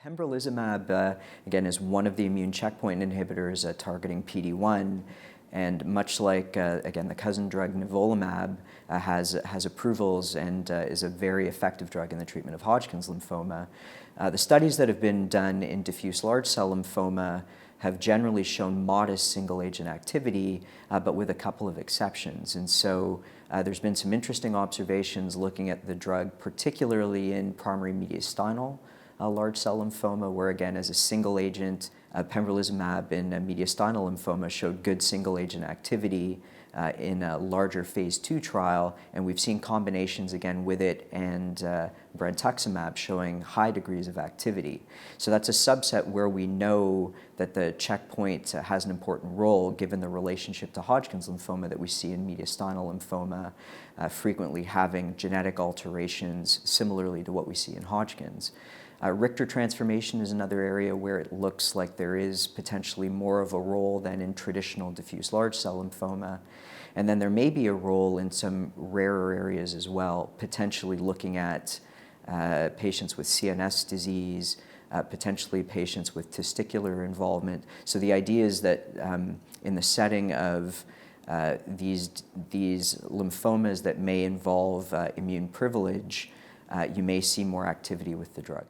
Pembrolizumab, again, is one of the immune checkpoint inhibitors targeting PD-1, and much like, again, the cousin drug nivolumab has approvals and is a very effective drug in the treatment of Hodgkin's lymphoma. The studies that have been done in diffuse large cell lymphoma have generally shown modest single-agent activity, but with a couple of exceptions. And so there's been some interesting observations looking at the drug, particularly in primary mediastinal large cell lymphoma, where again, as a single agent, pembrolizumab in mediastinal lymphoma showed good single agent activity in a larger phase 2 trial, and we've seen combinations again with it and brentuximab showing high degrees of activity. So that's a subset where we know that the checkpoint has an important role given the relationship to Hodgkin's lymphoma that we see in mediastinal lymphoma, frequently having genetic alterations similarly to what we see in Hodgkin's. Richter transformation is another area where it looks like there is potentially more of a role than in traditional diffuse large cell lymphoma. And then there may be a role in some rarer areas as well, potentially looking at patients with CNS disease, potentially patients with testicular involvement. So the idea is that in the setting of these lymphomas that may involve immune privilege, you may see more activity with the drug.